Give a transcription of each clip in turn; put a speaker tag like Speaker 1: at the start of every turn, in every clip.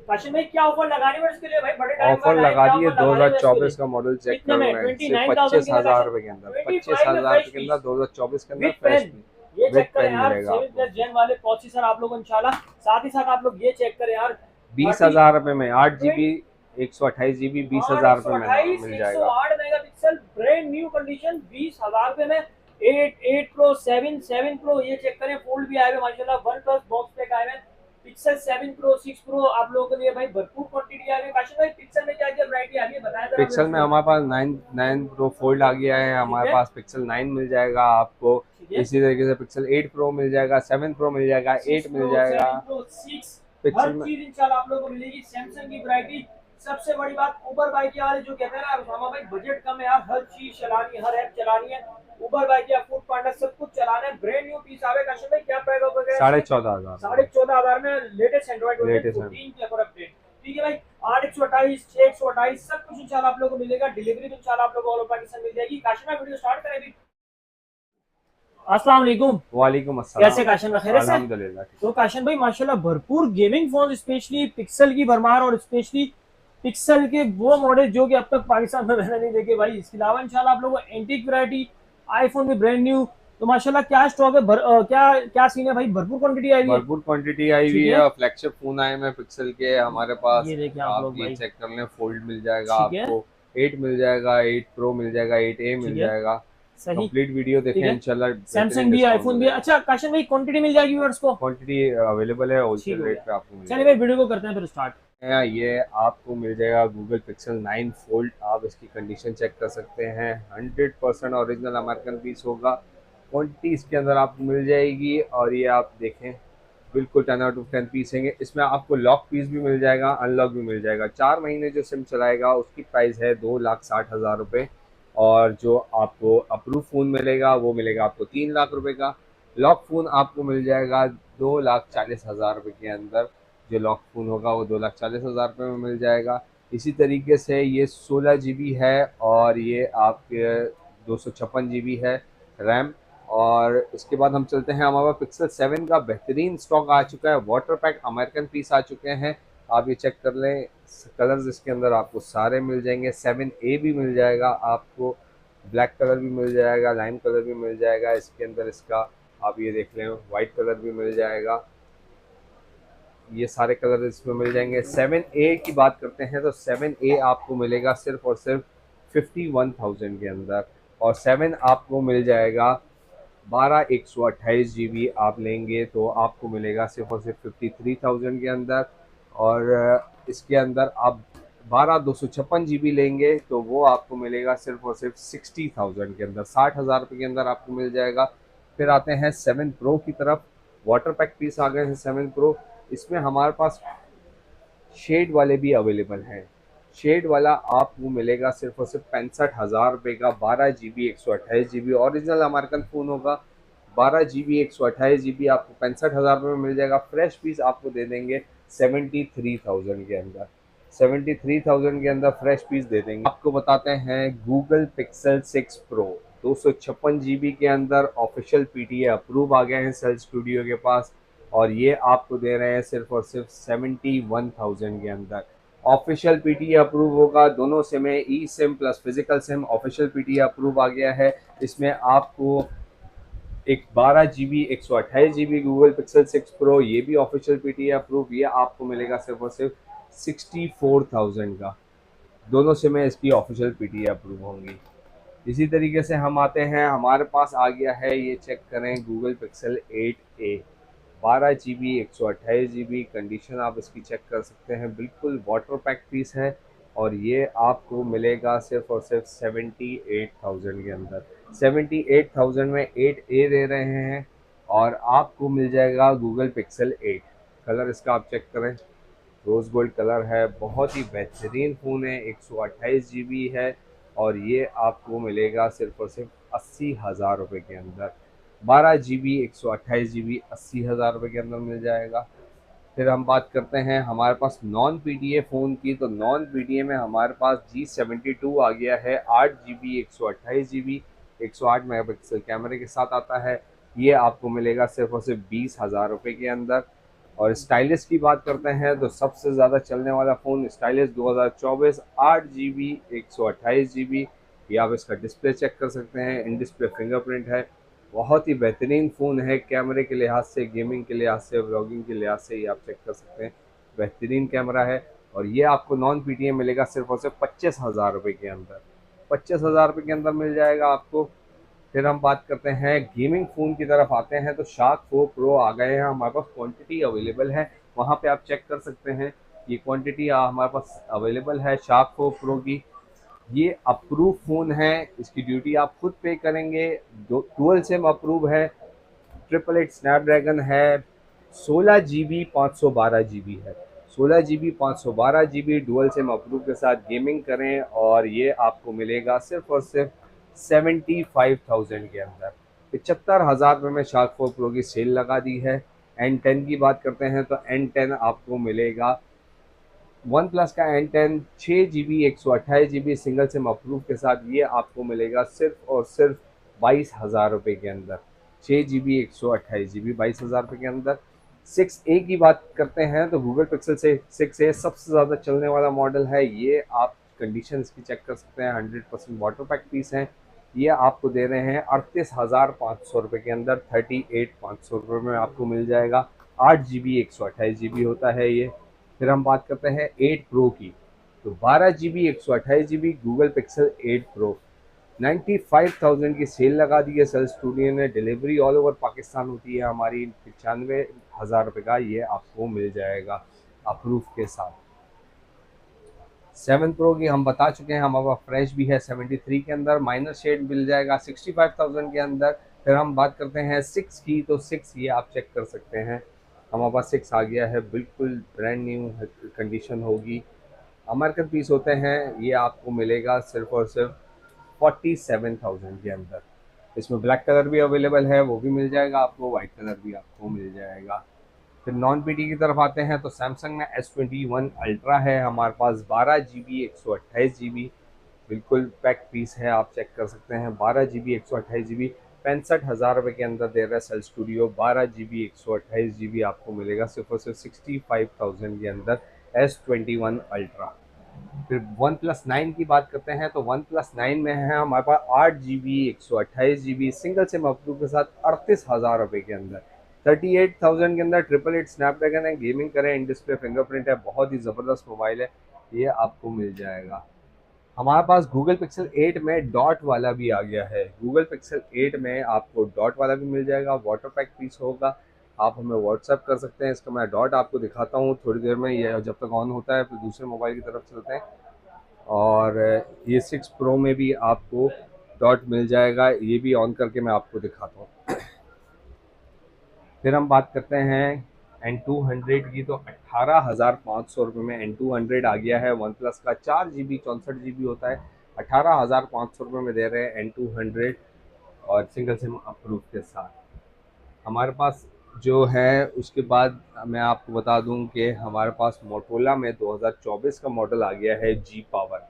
Speaker 1: काशिम भाई क्या ऑफर लगाने में इसके लिए भाई, बड़े टाइम
Speaker 2: ऑफर
Speaker 1: बाद आए,
Speaker 2: लगा
Speaker 1: क्या
Speaker 2: दिए।
Speaker 1: ऑफर लगा रहे हैं इसके
Speaker 2: 2024
Speaker 1: लिए?
Speaker 2: का मॉडल चेक
Speaker 1: कितने
Speaker 2: कर
Speaker 1: में?
Speaker 2: रहे हैं,
Speaker 1: ट्वेंटी
Speaker 2: सिर्फ
Speaker 1: नाइन थाउजेंड
Speaker 2: पच्चीस
Speaker 1: के लिए
Speaker 2: हजार
Speaker 1: काशिम?
Speaker 2: रुपए के अंदर। पच्चीस
Speaker 1: 25 में
Speaker 2: हजार
Speaker 1: फ्रेश
Speaker 2: रुपए के अंदर
Speaker 1: पीस
Speaker 2: 2024 के अंदर
Speaker 1: विद
Speaker 2: फ्रेश
Speaker 1: पेन। ये
Speaker 2: विद
Speaker 1: चेक करें
Speaker 2: पेन
Speaker 1: यार,
Speaker 2: मिलेगा
Speaker 1: 7+
Speaker 2: आपको।
Speaker 1: जेन वाले प्रोसेसर आप लोग इंशाल्लाह। साथ ही साथ आप लोग ये चेक करें यार,
Speaker 2: बीस
Speaker 1: 30
Speaker 2: हजार रुपए में 8 GB 128 GB, बीस
Speaker 1: और
Speaker 2: हजार
Speaker 1: एक सौ
Speaker 2: रुपए में
Speaker 1: अट्ठाईस
Speaker 2: मिल
Speaker 1: एक सौ
Speaker 2: जाएगा।
Speaker 1: आठ mega pixel brand new condition 20,000 रुपए में। 8 प्रो 7 प्रो ये चेक करें, फोल्ड भी आए हुए माशाल्लाह। वन प्लस बॉक्स पैक आए हुए। पिक्सल 7 प्रो 6 प्रो आप लोगों के लिए भाई भरपूर क्वांटिटी आ गई। काशिफ भाई पिक्सल में क्या क्या वैरायटी आ रही है बताया जरा
Speaker 2: पिक्सल
Speaker 1: व्यूअर्स
Speaker 2: में
Speaker 1: को।
Speaker 2: हमारे पास 9 प्रो फोल्ड आ गया है,
Speaker 1: ठीक
Speaker 2: हमारे
Speaker 1: है,
Speaker 2: पास पिक्सल 9 मिल जाएगा आपको।
Speaker 1: ठीक है।
Speaker 2: इसी तरीके से पिक्सल 8 प्रो मिल जाएगा, 7 प्रो मिल जाएगा,
Speaker 1: 6
Speaker 2: 8 मिल
Speaker 1: प्रो
Speaker 2: जाएगा
Speaker 1: 7 प्रो 6 हर
Speaker 2: पिक्सल में।
Speaker 1: चीज इंशाल्लाह आप लोगों को मिलेगी। सैमसंग की वैरायटी। सबसे बड़ी बात उबर बाइक के वाले जो कहते हैं ना उसामा भाई, बजट कम है यार, हर चीज चलानी है, हर ऐप चलानी है। उबर बाइक या फूड पांडा सब कुछ चलाना है। ब्रांड न्यू पीस आवे। काशिफ भाई क्या प्राइस ऑफर है
Speaker 2: साढ़े
Speaker 1: इसकी?
Speaker 2: चौदह हजार
Speaker 1: 14,500 में लेटेस्ट एंड्रॉइड वर्जन
Speaker 2: लेटेस्ट है।
Speaker 1: 14 के ऊपर अपडेट। ठीक है भाई। 8 128 6 128 सब कुछ इंशाल्लाह आप लोगों को मिलेगा। डिलीवरी भी इंशाल्लाह आप लोगों को ऑल ओवर पाकिस्तान मिल जाएगी। काशिफ भाई वीडियो स्टार्ट करें अभी। अस्सलाम वालेकुम।
Speaker 2: वालेकुम
Speaker 1: कैसे
Speaker 2: अस्सलाम।
Speaker 1: काशन भाई, खैरियत से?
Speaker 2: अल्हम्दुलिल्लाह ठीक।
Speaker 1: तो काशन भाई माशाल्लाह भरपूर गेमिंग फोन, स्पेशली पिक्सल की भरमार, और स्पेशली पिक्सल के वो मॉडल जो कि अब तक पाकिस्तान में मैंने नहीं देखे भाई। इसके अलावा इंशाल्लाह आप लोगों को एंटीक वैरायटी, आईफोन भी ब्रांड न्यू। तो माशाल्लाह क्या स्टॉक है, क्या क्या सीन है भाई, भरपूर क्वांटिटी आई हुई है।
Speaker 2: भरपूर क्वांटिटी आई हुई
Speaker 1: ठीक
Speaker 2: है
Speaker 1: है,
Speaker 2: और फ्लैगशिप फोन आए हैं पिक्सल के हमारे पास।
Speaker 1: ये देखें आप
Speaker 2: आप
Speaker 1: लोग
Speaker 2: ये
Speaker 1: भाई।
Speaker 2: चेक कर लें, फोल्ड मिल जाएगा
Speaker 1: ठीक है,
Speaker 2: आपको, 8 मिल जाएगा, 8 प्रो मिल जाएगा, 8A
Speaker 1: ठीक
Speaker 2: मिल
Speaker 1: है,
Speaker 2: जाएगा।
Speaker 1: सही।
Speaker 2: कंप्लीट वीडियो
Speaker 1: ठीक
Speaker 2: देखें
Speaker 1: है,
Speaker 2: इंशाल्लाह, बेहतरीन
Speaker 1: सैमसंग भी,
Speaker 2: डिस्काउंट
Speaker 1: आईफोन भी।
Speaker 2: मिलेगा।
Speaker 1: अच्छा काशन भाई क्वांटिटी मिल जाएगी व्यूअर्स को?
Speaker 2: क्वांटिटी अवेलेबल है,
Speaker 1: ठीक
Speaker 2: होलसेल
Speaker 1: हो
Speaker 2: रेट
Speaker 1: गया।
Speaker 2: पे आपको मिल
Speaker 1: चलिए भाई
Speaker 2: जाएगी।
Speaker 1: वीडियो को करते हैं फिर स्टार्ट।
Speaker 2: ये आपको मिल जाएगा गूगल पिक्सल 9 फोल्ड। आप इसकी कंडीशन चेक कर सकते हैं, 100% ओरिजिनल अमेरिकन पीस होगा। क्वांटिटी इसके अंदर आपको मिल जाएगी और ये आप देखें बिल्कुल 10 आउट ऑफ 10 पीस हैं। इसमें आपको लॉक पीस भी मिल जाएगा, अनलॉक भी मिल जाएगा। 4 महीने जो सिम चलाएगा उसकी प्राइस है 2,60,000 रुपये। और जो आपको अप्रूव फ़ोन मिलेगा वो मिलेगा आपको 3 लाख रुपए का। लॉक फ़ोन आपको मिल जाएगा 2,40,000 रुपये के अंदर। जो लॉक फ़ोन होगा वो 2,40,000 रुपये में मिल जाएगा। इसी तरीके से ये 16 GB है और ये आपके 256 GB है रैम। और इसके बाद हम चलते हैं, हमारे पास पिक्सल 7 का बेहतरीन स्टॉक आ चुका है। वाटर पैक अमेरिकन पीस आ चुके हैं, आप ये चेक कर लें। कलर्स इसके अंदर आपको सारे मिल जाएंगे। 7A भी मिल जाएगा आपको, ब्लैक कलर भी मिल जाएगा, लाइम कलर भी मिल जाएगा इसके अंदर इसका। आप ये देख लें, वाइट कलर भी मिल जाएगा। ये सारे कलर इसमें मिल जाएंगे। 7A की बात करते हैं तो 7A आपको मिलेगा सिर्फ और सिर्फ 51,000 के अंदर। और 7 आपको मिल जाएगा 128 GB आप लेंगे तो आपको मिलेगा सिर्फ और सिर्फ 53,000 के अंदर। और इसके अंदर आप 256 GB लेंगे तो वो आपको मिलेगा सिर्फ और सिर्फ 60,000 के अंदर, 60,000 रुपये के अंदर आपको मिल जाएगा। फिर आते हैं 7 प्रो की तरफ। वाटर पैक पीस आ गए हैं 7 प्रो। इसमें हमारे पास शेड वाले भी अवेलेबल हैं। शेड वाला आपको मिलेगा सिर्फ और सिर्फ 65,000 रुपये का। 12 GB 128 GB original American phone होगा। 12 GB 128 GB आपको 65,000 रुपये में मिल जाएगा। फ्रेश पीस आपको दे देंगे 73,000 के अंदर। 73,000 के अंदर फ्रेश पीस दे देंगे। आपको बताते हैं गूगल पिक्सल 6 प्रो 256 GB के अंदर ऑफिशियल PTA अप्रूव आ गए हैं सेल स्टूडियो के पास। और ये आपको दे रहे हैं सिर्फ और सिर्फ 71,000 के अंदर। ऑफिशियल PTA अप्रूव होगा दोनों सिम में, e SIM plus physical SIM. Official PTA approve आ गया है। इसमें आपको एक 12 GB 128 GB Google Pixel 6 pro, ये भी ऑफिशियल PTA अप्रूव, ये आपको मिलेगा सिर्फ और सिर्फ 64,000 का। दोनों सिमें इसकी ऑफिशियल PTA अप्रूव होंगी। इसी तरीके से हम आते हैं, हमारे पास आ गया है, ये चेक करें, Google pixel 8A 12 GB 128 GB। Condition आप इसकी चेक कर सकते हैं, बिल्कुल वाटर पैक पीस है। और ये आपको मिलेगा सिर्फ और सिर्फ 78,000 के अंदर। 78,000 में 8A दे रहे हैं। और आपको मिल जाएगा गूगल पिक्सल 8। कलर इसका आप चेक करें, रोज़ गोल्ड कलर है, बहुत ही बेहतरीन फ़ोन है। 128 GB है और ये आपको मिलेगा सिर्फ और सिर्फ 80,000 रुपये के अंदर। 12 GB 128 GB 80,000 रुपये के अंदर मिल जाएगा। फिर हम बात करते हैं हमारे पास नॉन PTA फ़ोन की। तो नॉन PTA में हमारे पास G72 आ गया है। 8 GB 128 GB 108 MP कैमरे के साथ आता है। ये आपको मिलेगा सिर्फ और सिर्फ 20,000 रुपये के अंदर। और स्टाइलिश की बात करते हैं तो सबसे ज़्यादा चलने वाला फ़ोन स्टाइलिश 2024 8 GB 128 GB। ये आप इसका डिस्प्ले चेक कर सकते हैं, इन डिस्प्ले फिंगरप्रिंट है। बहुत ही बेहतरीन फ़ोन है, कैमरे के लिहाज से, गेमिंग के लिहाज से, व्लॉगिंग के लिहाज से, ये आप चेक कर सकते हैं। बेहतरीन कैमरा है और ये आपको नॉन PTM मिलेगा सिर्फ और सिर्फ 25,000 रुपये के अंदर। 25,000 रुपये के अंदर मिल जाएगा आपको। फिर हम बात करते हैं गेमिंग फ़ोन की तरफ आते हैं तो शार्क 4 प्रो आ गए हैं हमारे पास, क्वांटिटी अवेलेबल है, वहाँ पे आप चेक कर सकते हैं। ये क्वांटिटी हमारे पास अवेलेबल है शार्क 4 प्रो की। ये अप्रूव फ़ोन है, इसकी ड्यूटी आप खुद पे करेंगे। डुअल सिम अप्रूव है, 888 स्नैपड्रैगन है, 16 GB 512 GB है। 16 GB 512 GB dual SIM approve के साथ गेमिंग करें और ये आपको मिलेगा सिर्फ और सिर्फ 75,000 के अंदर। 75,000 रुपये में शार्क 4 प्रो की सेल लगा दी है। N10 की बात करते हैं तो N10 आपको मिलेगा, वन प्लस का N10 6 GB 128 GB single SIM approve के साथ, ये आपको मिलेगा सिर्फ और सिर्फ 22,000 रुपये के अंदर। 6 GB 128 GB 22,000 रुपये के अंदर। 6A की बात करते हैं तो गूगल पिक्सल से 6A सबसे ज़्यादा चलने वाला मॉडल है। ये आप कंडीशन इसकी चेक कर सकते हैं, 100% वाटर पैक पीस हैं। ये आपको दे रहे हैं 38,500 रुपये के अंदर, 38,500 रुपये में आपको मिल जाएगा। 8 GB 128 GB होता है ये। फिर हम बात करते हैं 8 प्रो की, तो 12 GB 128 GB Google pixel 8 pro 95,000 की सेल लगा दी है सेल स्टूडियो ने। डिलीवरी ऑल ओवर पाकिस्तान होती है हमारी। 95,000 रुपये का ये आपको मिल जाएगा अप्रूव के साथ। 7 प्रो की हम बता चुके हैं, हमारे पास फ्रेश भी है 73 के अंदर, माइनर शेड मिल जाएगा 65,000 के अंदर। फिर हम बात करते हैं 6 की, तो 6 ये आप चेक कर सकते हैं, हमारे पास 6 आ गया है, बिल्कुल ब्रांड न्यू कंडीशन होगी, अमेरिकन पीस होते हैं। ये आपको मिलेगा सिर्फ और सिर्फ 47,000 के अंदर। इसमें ब्लैक कलर भी अवेलेबल है, वो भी मिल जाएगा आपको, वाइट कलर भी आपको मिल जाएगा। फिर नॉन PT की तरफ आते हैं तो सैमसंग में S21 अल्ट्रा है हमारे पास, 12 GB 128 GB बिल्कुल पैक पीस है, आप चेक कर सकते हैं। 12 GB 128 GB 65,000 रुपये के अंदर दे रहा है सेल स्टूडियो। 12 GB 128 GB आपको मिलेगा सिर्फ और सिर्फ 65,000 के अंदर S21 अल्ट्रा। फिर वन प्लस 9 की बात करते हैं तो वन प्लस 9 में है हमारे पास 8 GB 128 GB single SIM approve के साथ 38,000 रुपये के अंदर, 38,000 के अंदर। 888 स्नैपड्रैगन है, गेमिंग करें, इन डिस्प्ले फिंगरप्रिंट है, बहुत ही ज़बरदस्त मोबाइल है, ये आपको मिल जाएगा। हमारे पास गूगल पिक्सल 8 में डॉट वाला भी आ गया है। गूगल पिक्सल 8 में आपको डॉट वाला भी मिल जाएगा, वाटर पैक पीस होगा, आप हमें व्हाट्सएप कर सकते हैं। इसका मैं डॉट आपको दिखाता हूँ थोड़ी देर में, ये जब तक ऑन होता है फिर दूसरे मोबाइल की तरफ चलते हैं। और ये 6 प्रो में भी आपको डॉट मिल जाएगा, ये भी ऑन करके मैं आपको दिखाता हूँ। फिर हम बात करते हैं N200 की, तो 18,500 रुपये में N200 आ गया है। वन प्लस का 4 GB 64 GB होता है, 18,500 रुपये में दे रहे हैं N200 और सिंगल सिम अप्रूव के साथ। हमारे पास जो है उसके बाद मैं आपको बता दूं कि हमारे पास मोटोरोला में 2024 का मॉडल आ गया है जी पावर।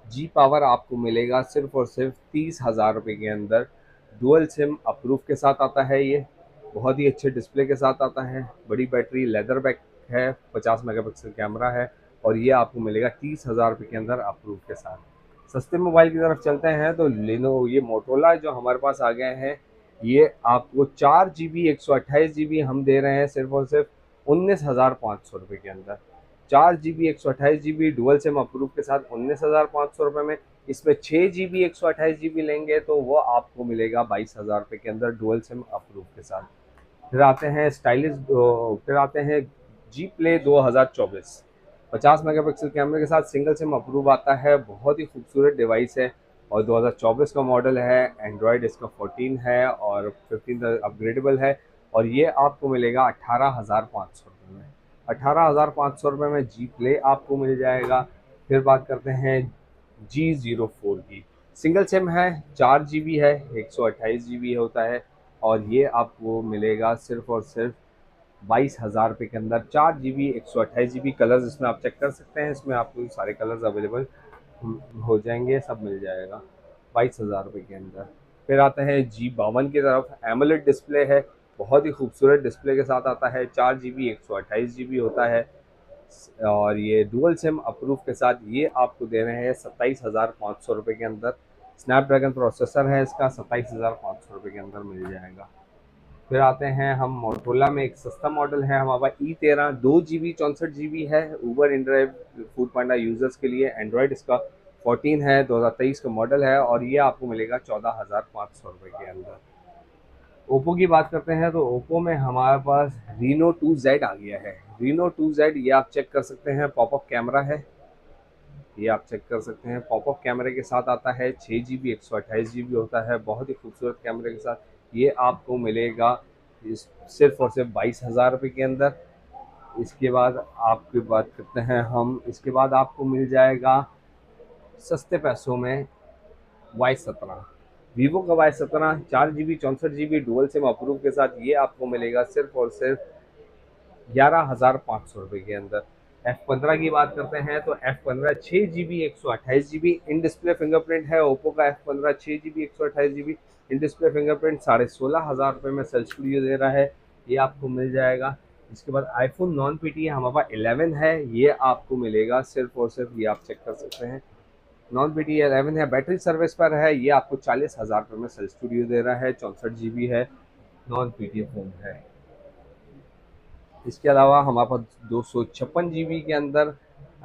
Speaker 2: जी पावर आपको मिलेगा सिर्फ और सिर्फ 30,000 रुपये के अंदर, डुअल सिम अप्रूव के साथ आता है। ये बहुत ही अच्छे डिस्प्ले के साथ आता है, बड़ी बैटरी, लेदर बैक है, 50 मेगापिक्सल कैमरा है और ये आपको मिलेगा 30,000 रुपये के अंदर अप्रूव के साथ। सस्ते मोबाइल की तरफ चलते हैं तो ये मोटोरोला जो हमारे पास आ गए हैं, ये आपको 4 GB 128 GB हम दे रहे हैं सिर्फ और सिर्फ 19,500 रुपये के अंदर। 4 GB 128 GB dual SIM approve के साथ 19,500 रुपये में। इसमें 6 GB 128 GB लेंगे तो वो आपको मिलेगा 22,000 रुपये के अंदर डुअल सिम अप्रूव के साथ। फिर आते हैं फिर आते हैं जी प्ले 2024, 50 मेगापिक्सल कैमरे के साथ सिंगल सिम अप्रूव आता है, बहुत ही खूबसूरत डिवाइस है और 2024 का मॉडल है। एंड्रॉयड इसका 14 है और 15 अपग्रेडेबल है और ये आपको मिलेगा 18,500 रुपये में। 18,500 रुपये में जी प्ले आपको मिल जाएगा। फिर बात करते हैं G04 की, सिंगल सिम है, 4 GB है, 128 GB होता है और ये आपको मिलेगा सिर्फ और सिर्फ 22,000 रुपये के अंदर। 4 GB 128 GB कलर्स इसमें आप चेक कर सकते हैं, इसमें आपको सारे कलर्स अवेलेबल हो जाएंगे, सब मिल जाएगा 22,000 रुपये के अंदर। फिर आते हैं G52 की तरफ, एमोलेड डिस्प्ले है, बहुत ही खूबसूरत डिस्प्ले के साथ आता है। 4 GB 128 GB होता है और ये डुअल सिम अप्रूव के साथ ये आपको दे रहे हैं 27,500 रुपये के अंदर। स्नैपड्रैगन प्रोसेसर है इसका, 27,500 रुपये के अंदर मिल जाएगा। फिर आते हैं हम मोटोरोला में, एक सस्ता मॉडल है हमारा E13, 2 GB 64 GB है। ऊबर इनड्राइव फूड पांडा यूजर्स के लिए एंड्रॉयड इसका 14 है, 2023 का मॉडल है और ये आपको मिलेगा 14,500 रुपये के अंदर। ओप्पो की बात करते हैं तो ओप्पो में हमारे पास Reno 2Z आ गया है। Reno 2Z ये आप चेक कर सकते हैं, पॉपअप कैमरा है, ये आप चेक कर सकते हैं। पॉपअप कैमरे के साथ आता है, 6 GB 128 GB होता है, बहुत ही खूबसूरत कैमरे के साथ। ये आपको मिलेगा सिर्फ और सिर्फ 22,000 रुपये के अंदर। इसके बाद आपकी बात करते हैं हम, इसके बाद आपको मिल जाएगा सस्ते पैसों में Y17, वीवो का Y17, 4 GB 64 GB dual SIM approve के साथ ये आपको मिलेगा सिर्फ और सिर्फ 11,500 रुपये के अंदर। F15 की बात करते हैं तो F15 6 GB 128 GB in display fingerprint है। ओप्पो का F15 6 GB 128 GB in display fingerprint 16,500 रुपये में सेल स्टूडियो दे रहा है, ये आपको मिल जाएगा। इसके बाद आईफोन नॉन पीटी हमारे पास 11 है, ये आपको मिलेगा सिर्फ और सिर्फ, ये आप चेक कर सकते हैं, नॉन पीटी 11 है, बैटरी सर्विस पर है, ये आपको 40,000 रुपये में सेल स्टूडियो दे रहा है। 64 GB है, नॉन पीटी फोन है। इसके अलावा हमारे पास 256 GB के अंदर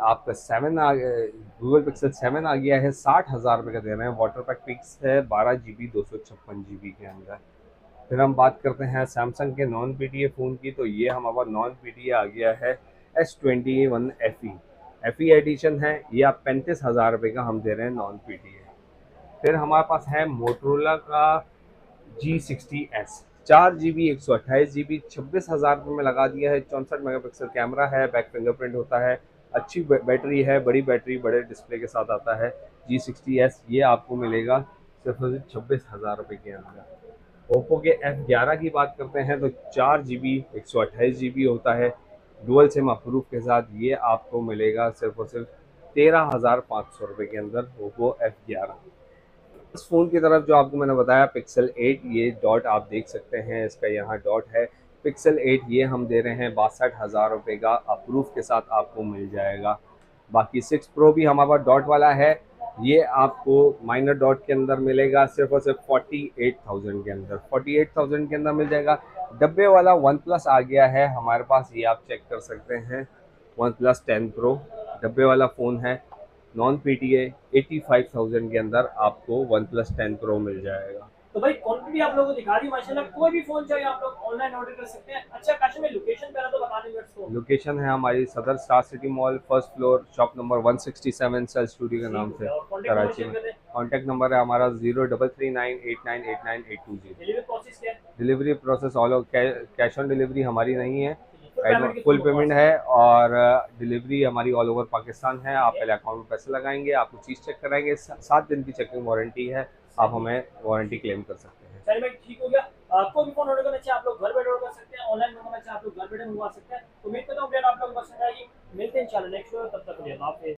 Speaker 2: आपका 7 आ गया, गूगल पिक्सल 7 आ गया है, 60,000 रुपये का दे रहे हैं। वाटर पैक पिक्स है 12 GB 256 GB के अंदर। फिर हम बात करते हैं सैमसंग के नॉन पीटीए फ़ोन की, तो ये हमारे पास नॉन पीटीए आ गया है S21 FE एडिशन है, ये आप 35,000 रुपये का हम दे रहे हैं नॉन पीटीए। फिर हमारे पास है मोटरोला का G60S, 4 GB 128 GB, 26,000 रुपये में लगा दिया है। 64 मेगापिक्सल कैमरा है, बैक फिंगरप्रिंट होता है, अच्छी बैटरी है, बड़ी बैटरी बड़े डिस्प्ले के साथ आता है। G60S ये आपको मिलेगा सिर्फ 26,000 रुपये के अंदर। ओप्पो के F11 की बात करते हैं तो 4 GB 128 GB होता है, डुअल सिम अप्रूव के साथ, ये आपको मिलेगा सिर्फ और सिर्फ 13,500 रुपये के अंदर ओप्पो F11। इस फ़ोन की तरफ जो आपको मैंने बताया पिक्सल 8, ये डॉट आप देख सकते हैं, इसका यहाँ डॉट है। पिक्सल 8 ये हम दे रहे हैं 62,000 रुपये का, अप्रूव के साथ आपको मिल जाएगा। बाकी 6 प्रो भी हमारे पास डॉट वाला है, ये आपको माइनर डॉट के अंदर मिलेगा सिर्फ और सिर्फ 48,000 के अंदर, 48,000 के अंदर मिल जाएगा। डब्बे वाला वन प्लस आ गया है हमारे पास, ये आप चेक कर सकते हैं, वन प्लस 10 प्रो डब्बे वाला फ़ोन है, नॉन पीटीए 85,000 के अंदर आपको वन प्लस 10 प्रो मिल जाएगा।
Speaker 1: तो भाई क्वांटिटी आप लोगों को दिखा दी माशाल्लाह, कोई भी फोन चाहिए आप लोग ऑनलाइन ऑर्डर कर सकते हैं। अच्छा काशी में लोकेशन पहले तो बता देंगे इसको।
Speaker 2: लोकेशन है हमारी Sadar star city mall, first floor, shop number 167 cell studio के नाम से कराची में। कॉन्टैक्ट नंबर है हमारा 033989898820।
Speaker 1: डिलीवरी प्रोसेस क्या है?
Speaker 2: Delivery process all cash on delivery हमारी नहीं है, फुल पेमेंट है और डिलीवरी हमारी ऑल ओवर पाकिस्तान है। आप पहले अकाउंट में पैसे लगाएंगे, आपको चीज़ चेक कराएंगे, 7 दिन की चेकिंग वारंटी है, आप हमें वारंटी क्लेम कर सकते हैं।
Speaker 1: चलिए भाई ठीक हो गया। आपको भी फोन ऑर्डर करना चाहिए आप लोग घर बैठे ऑर्डर कर सकते हैं, ऑनलाइन मंगवाना चाहिए आप लोग घर बैठे मंगवा सकते हैं। उम्मीद करता हूँ आप लोग पसंद आएगी। मिलते हैं इंशाल्लाह नेक्स्ट वीडियो, तब तक के लिए अल्लाह हाफिज़।